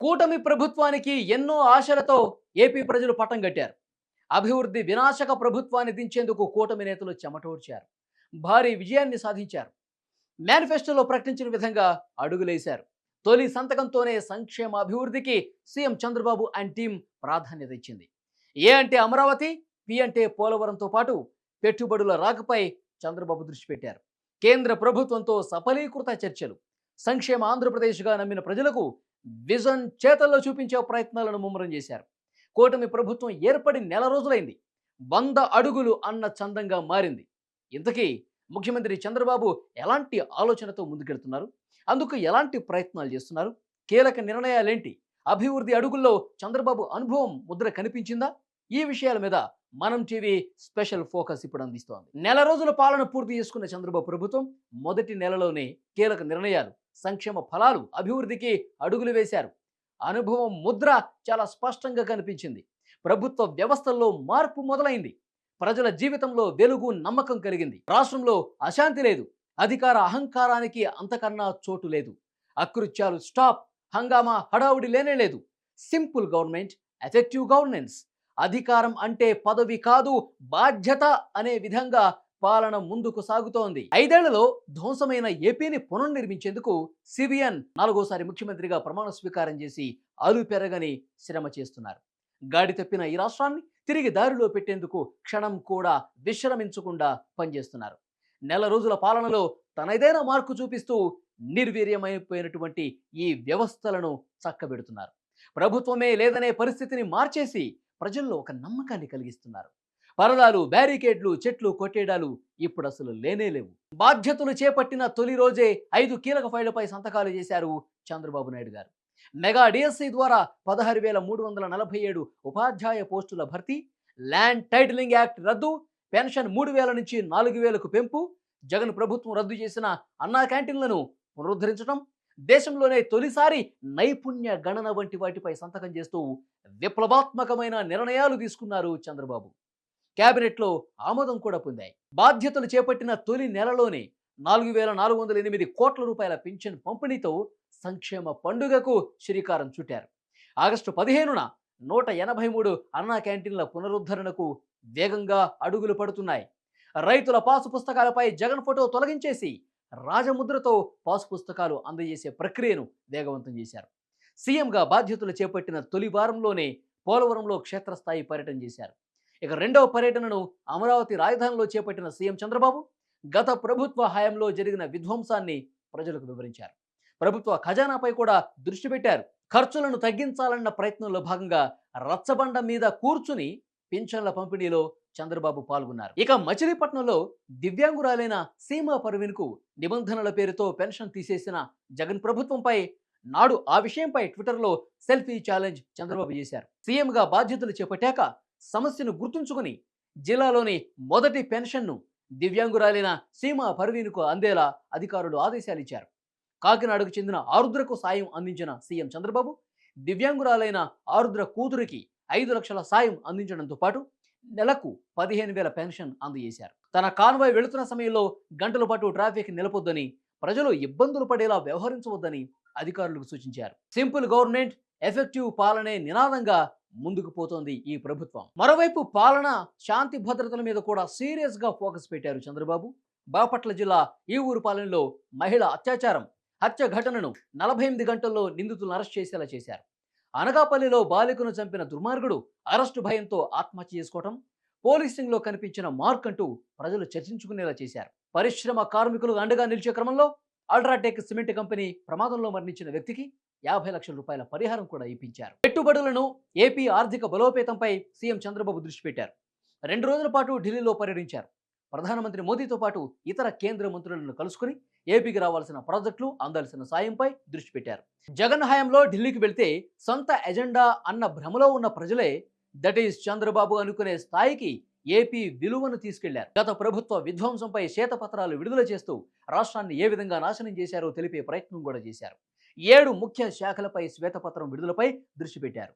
కూటమి ప్రభుత్వానికి ఎన్నో ఆశలతో ఏపీ ప్రజలు పట్టం కట్టారు. అభివృద్ధి వినాశక ప్రభుత్వాన్ని దించేందుకు కూటమి నేతలు చెమటోడ్చారు. భారీ విజయాన్ని సాధించారు. మేనిఫెస్టోలో ప్రకటించిన విధంగా అడుగులేశారు. తొలి సంతకంతోనే సంక్షేమ అభివృద్ధికి సీఎం చంద్రబాబు అండ్ టీం ప్రాధాన్యత ఇచ్చింది. ఏ అంటే అమరావతి, పి అంటే పోలవరంతో పాటు పెట్టుబడుల రాకపై చంద్రబాబు దృష్టి పెట్టారు. కేంద్ర ప్రభుత్వంతో సఫలీకృత చర్చలు, సంక్షేమ ఆంధ్రప్రదేశ్గా నమ్మిన ప్రజలకు విజన్ చేతల్లో చూపించే ప్రయత్నాలను ముమ్మరం చేశారు. కూటమి ప్రభుత్వం ఏర్పడి నెల రోజులైంది. 100 అడుగులు అన్న చందంగా మారింది. ఇంతకీ ముఖ్యమంత్రి చంద్రబాబు ఎలాంటి ఆలోచనతో ముందుకెళ్తున్నారు? అందుకు ఎలాంటి ప్రయత్నాలు చేస్తున్నారు? కీలక నిర్ణయాలేంటి? అభివృద్ధి అడుగుల్లో చంద్రబాబు అనుభవం ముద్ర కనిపించిందా? ఈ విషయాల మీద మనం టీవీ స్పెషల్ ఫోకస్ ఇప్పుడు అందిస్తోంది. నెల రోజుల పాలన పూర్తి చేసుకున్న చంద్రబాబు ప్రభుత్వం మొదటి నెలలోనే కీలక నిర్ణయాలు, సంక్షేమ ఫలాలు, అభివృద్ధికి అడుగులు వేశారు. అనుభవం ముద్ర చాలా స్పష్టంగా కనిపించింది. ప్రభుత్వ వ్యవస్థల్లో మార్పు మొదలైంది. ప్రజల జీవితంలో వెలుగు, నమ్మకం కలిగింది. రాష్ట్రంలో అశాంతి లేదు. అధికార అహంకారానికి అంతకన్నా చోటు లేదు. అకృత్యాలు స్టాప్, హంగామా హడావుడి లేనే లేదు. Simple government, effective governance. అధికారం అంటే పదవి కాదు, బాధ్యత అనే విధంగా పాలన ముందుకు సాగుతోంది. 5 ఏళ్లలో ధ్వంసమైన ఏపీని పునర్నిర్మించేందుకు సిబిఎన్ 4వ సారి ముఖ్యమంత్రిగా ప్రమాణ స్వీకారం చేసి అలు పెరగని శ్రమ చేస్తున్నారు. గాడి తప్పిన ఈ రాష్ట్రాన్ని తిరిగి దారిలో పెట్టేందుకు క్షణం కూడా విశ్రమించకుండా పనిచేస్తున్నారు. నెల రోజుల పాలనలో తనదైన మార్కు చూపిస్తూ నిర్వీర్యమైపోయినటువంటి ఈ వ్యవస్థలను చక్కబెడుతున్నారు. ప్రభుత్వమే లేదనే పరిస్థితిని మార్చేసి ప్రజల్లో ఒక నమ్మకాన్ని కలిగిస్తున్నారు. పరదాలు, బ్యారికేడ్లు, చెట్లు కొట్టేయడాలు ఇప్పుడు అసలు లేనే లేవు. బాధ్యతలు చేపట్టిన తొలి రోజే 5 కీలక ఫైళ్లపై సంతకాలు చేశారు చంద్రబాబు నాయుడు గారు. మెగా డిఎస్సి ద్వారా 16,347 ఉపాధ్యాయ పోస్టుల భర్తీ, ల్యాండ్ టైటిలింగ్ యాక్ట్ రద్దు, పెన్షన్ 3,000 నుంచి 4,000కు పెంపు, జగన్ ప్రభుత్వం రద్దు చేసిన అన్నా క్యాంటీన్లను పునరుద్ధరించడం, దేశంలోనే తొలిసారి నైపుణ్య గణన వంటి వాటిపై సంతకం చేస్తూ విప్లవాత్మకమైన నిర్ణయాలు తీసుకున్నారు చంద్రబాబు. కేబినెట్లో ఆమోదం కూడా పొందాయి. బాధ్యతలు చేపట్టిన తొలి నెలలోనే 4,408 కోట్ల రూపాయల పింఛన్ పంపిణీతో సంక్షేమ పండుగకు శ్రీకారం చుట్టారు. ఆగస్టు 15న 183 అన్నా క్యాంటీన్ల పునరుద్ధరణకు వేగంగా అడుగులు పడుతున్నాయి. రైతుల పాసు పుస్తకాలపై జగన్ ఫోటో తొలగించేసి రాజముద్రతో పాసు పుస్తకాలు అందజేసే ప్రక్రియను వేగవంతం చేశారు. సీఎంగా బాధ్యతలు చేపట్టిన తొలి వారంలోనే పోలవరంలో క్షేత్రస్థాయి పర్యటన చేశారు. ఇక రెండవ పర్యటనను అమరావతి రాజధానిలో చేపట్టిన సీఎం చంద్రబాబు గత ప్రభుత్వ హయాంలో జరిగిన విధ్వంసాన్ని ప్రజలకు వివరించారు. ప్రభుత్వ ఖజానాపై కూడా దృష్టి పెట్టారు. ఖర్చులను తగ్గించాలన్న ప్రయత్నంలో భాగంగా రచ్చబండ మీద కూర్చుని పింఛన్ల పంపిణీలో చంద్రబాబు పాల్గొన్నారు. ఇక మచిలీపట్నంలో దివ్యాంగురాలైన సీమా పర్వీన్కు నిబంధనల పేరుతో పెన్షన్ తీసేసిన జగన్ ప్రభుత్వంపై నాడు ఆ విషయంపై ట్విట్టర్లో సెల్ఫీ ఛాలెంజ్ చంద్రబాబు చేశారు. సీఎంగా బాధ్యతలు చేపట్టాక సమస్యను గుర్తుంచుకుని జిల్లాలోని మొదటి పెన్షన్ను దివ్యాంగురాలైన సీమా పర్వీన్కు అందేలా అధికారులు ఆదేశాలు ఇచ్చారు. కాకినాడకు చెందిన ఆరుద్రకు సాయం అందించిన సీఎం చంద్రబాబు దివ్యాంగురాలైన ఆరుద్ర కూతురికి 5 లక్షల సాయం అందించడంతో పాటు నెలకు 15,000 పెన్షన్ అందజేశారు. తన కాన్వాయ్ వెళుతున్న సమయంలో గంటల పాటు ట్రాఫిక్ నిలపొద్దని, ప్రజలు ఇబ్బందులు పడేలా వ్యవహరించవద్దని అధికారులకు సూచించారు. సింపుల్ గవర్నమెంట్, ఎఫెక్టివ్ పాలనే నినాదంగా ముందుకు పోతోంది ఈ ప్రభుత్వం. మరోవైపు పాలన, శాంతి భద్రతల మీద కూడా సీరియస్ గా ఫోకస్ పెట్టారు చంద్రబాబు. బాపట్ల జిల్లా ఈవూరుపాలెంలో మహిళ అత్యాచారం, హత్య ఘటనను 48 గంటల్లో నిందితులను అరెస్ట్ చేసేలా చేశారు. అనకాపల్లిలో బాలికను చంపిన దుర్మార్గుడు అరెస్టు భయంతో ఆత్మహత్య చేసుకోవటం, పోలీసింగ్లో కనిపించిన మార్క్ అంటూ ప్రజలు చర్చించుకునేలా చేశారు. పరిశ్రమ కార్మికులు అండగా నిలిచే క్రమంలో అల్ట్రాటెక్ సిమెంట్ కంపెనీ ప్రమాదంలో మరణించిన వ్యక్తికి 50 లక్షల రూపాయల పరిహారం కూడా ఇప్పించారు. పెట్టుబడులను, ఏపీ ఆర్థిక బలోపేతంపై సీఎం చంద్రబాబు దృష్టి పెట్టారు. 2 రోజుల పాటు ఢిల్లీలో పర్యటించారు. ప్రధానమంత్రి మోదీతో పాటు ఇతర కేంద్ర మంత్రులను కలుసుకుని ఏపీకి రావాల్సిన ప్రాజెక్టులు, అందాల్సిన సాయంపై దృష్టి పెట్టారు. జగన్ హయాంలో ఢిల్లీకి వెళ్తే సొంత ఎజెండా అన్న భ్రమలో ఉన్న ప్రజలే దట్ ఈస్ చంద్రబాబు అనుకునే స్థాయికి ఏపీ విలువను తీసుకెళ్లారు. గత ప్రభుత్వ విధ్వంసంపై శ్వేతపత్రాలు విడుదల చేస్తూ రాష్ట్రాన్ని ఏ విధంగా నాశనం చేశారో తెలిపే ప్రయత్నం కూడా చేశారు. 7 ముఖ్య శాఖలపై శ్వేతపత్రం విడుదలపై దృష్టి పెట్టారు.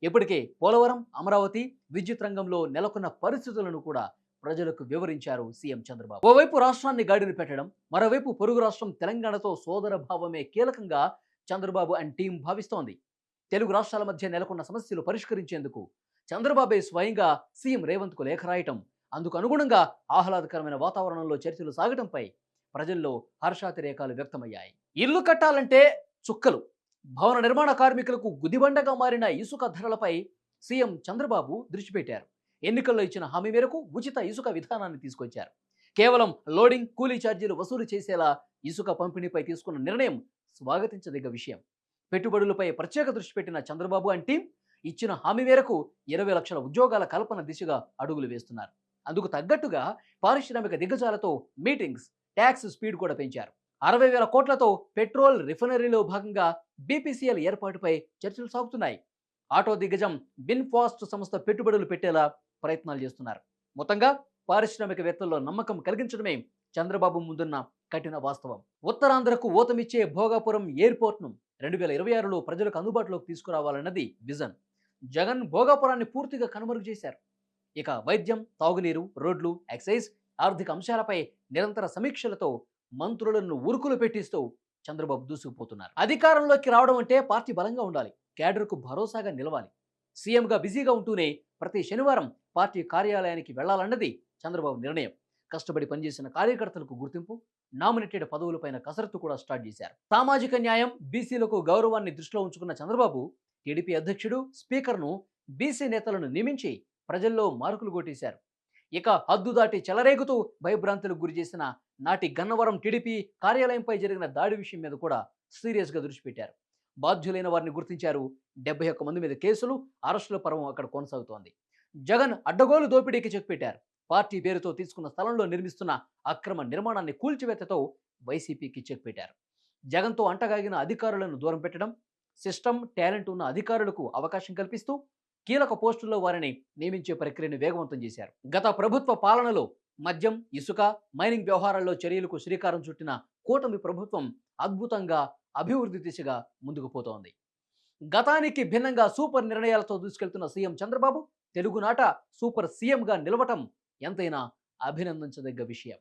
ఇప్పటికే పోలవరం, అమరావతి, విద్యుత్ రంగంలో నెలకొన్న పరిస్థితులను కూడా ప్రజలకు వివరించారు సీఎం చంద్రబాబు. ఓవైపు రాష్ట్రాన్ని గాడిని పెట్టడం, మరోవైపు పొరుగు రాష్ట్రం తెలంగాణతో సోదర భావమే కీలకంగా చంద్రబాబు అండ్ టీం భావిస్తోంది. తెలుగు రాష్ట్రాల మధ్య నెలకొన్న సమస్యలు పరిష్కరించేందుకు చంద్రబాబే స్వయంగా సీఎం రేవంత్కు లేఖ రాయటం, అందుకు అనుగుణంగా ఆహ్లాదకరమైన వాతావరణంలో చర్చలు సాగటంపై ప్రజల్లో హర్షాతిరేకాలు వ్యక్తమయ్యాయి. ఇల్లు కట్టాలంటే చుక్కలు, భవన నిర్మాణ కార్మికులకు గుదిబండగా మారిన ఇసుక ధరలపై సీఎం చంద్రబాబు దృష్టి పెట్టారు. ఎన్నికల్లో ఇచ్చిన హామీ మేరకు ఉచిత ఇసుక విధానాన్ని తీసుకొచ్చారు. కేవలం లోడింగ్, కూలీ ఛార్జీలు వసూలు చేసేలా ఇసుక పంపిణీపై తీసుకున్న నిర్ణయం స్వాగతించదగ్గ విషయం. పెట్టుబడులపై ప్రత్యేక దృష్టి పెట్టిన చంద్రబాబు అండ్ టీం ఇచ్చిన హామీ మేరకు 20 లక్షల ఉద్యోగాల కల్పన దిశగా అడుగులు వేస్తున్నారు. అందుకు తగ్గట్టుగా పారిశ్రామిక దిగ్గజాలతో మీటింగ్స్, ట్యాక్స్ స్పీడ్ కూడా పెంచారు. 60,000 కోట్లతో పెట్రోల్ రిఫైనరీలో భాగంగా బీపీసీఎల్ ఏర్పాటుపై చర్చలు సాగుతున్నాయి. ఆటో దిగ్గజం విన్ఫాస్ట్ సంస్థ పెట్టుబడులు పెట్టేలా ప్రయత్నాలు చేస్తున్నారు. మొత్తంగా పారిశ్రామికవేత్తల్లో నమ్మకం కలిగించడమే చంద్రబాబు ముందున్న కఠిన వాస్తవం. ఉత్తరాంధ్రకు ఊతమిచ్చే భోగాపురం ఎయిర్పోర్ట్ను 2026లో ప్రజలకు అందుబాటులోకి తీసుకురావాలన్నది విజన్. జగన్ భోగాపురాన్ని పూర్తిగా కనుమరుగు చేశారు. ఇక వైద్యం, తాగునీరు, రోడ్లు, ఎక్సైజ్, ఆర్థిక అంశాలపై నిరంతర సమీక్షలతో మంత్రులను ఉరుకులు పెట్టిస్తూ చంద్రబాబు దూసుకుపోతున్నారు. అధికారంలోకి రావడం అంటే పార్టీ బలంగా ఉండాలి, కేడర్కు భరోసాగా నిలవాలి. సీఎంగా బిజీగా ఉంటూనే ప్రతి శనివారం పార్టీ కార్యాలయానికి వెళ్లాలన్నది చంద్రబాబు నిర్ణయం. కష్టపడి పనిచేసిన కార్యకర్తలకు గుర్తింపు, నామినేటెడ్ పదవులపైన కసరత్తు కూడా స్టార్ట్ చేశారు. సామాజిక న్యాయం, బీసీలకు గౌరవాన్ని దృష్టిలో ఉంచుకున్న చంద్రబాబు టీడీపీ అధ్యక్షుడు, స్పీకర్ను బీసీ నేతలను నియమించి ప్రజల్లో మార్కులు కొట్టేశారు. ఇక హద్దు దాటి చెలరేగుతూ భయభ్రాంతులకు గురి చేసిన నాటి గన్నవరం టీడీపీ కార్యాలయంపై జరిగిన దాడి విషయం మీద కూడా సీరియస్గా దృష్టి పెట్టారు. బాధ్యులైన వారిని గుర్తించారు. 71 మంది మీద కేసులు, అరెస్టుల పర్వం అక్కడ కొనసాగుతోంది. జగన్ అడ్డగోలు దోపిడీకి చెక్ పెట్టారు. పార్టీ పేరుతో తీసుకున్న స్థలంలో నిర్మిస్తున్న అక్రమ నిర్మాణాన్ని కూల్చివేతతో వైసీపీకి చెక్ పెట్టారు. జగన్తో అంటగాగిన అధికారులను దూరం పెట్టడం, సిస్టమ్, టాలెంట్ ఉన్న అధికారులకు అవకాశం కల్పిస్తూ కీలక పోస్టుల్లో వారిని నియమించే ప్రక్రియను వేగవంతం చేశారు. గత ప్రభుత్వ పాలనలో మద్యం, ఇసుక, మైనింగ్ వ్యవహారాల్లో చర్యలకు శ్రీకారం చుట్టిన కూటమి ప్రభుత్వం అద్భుతంగా అభివృద్ధి దిశగా ముందుకు పోతోంది. గతానికి భిన్నంగా సూపర్ నిర్ణయాలతో దూసుకెళ్తున్న సీఎం చంద్రబాబు తెలుగునాట సూపర్ సీఎంగా నిలవటం ఎంతైనా అభినందించదగ్గ విషయం.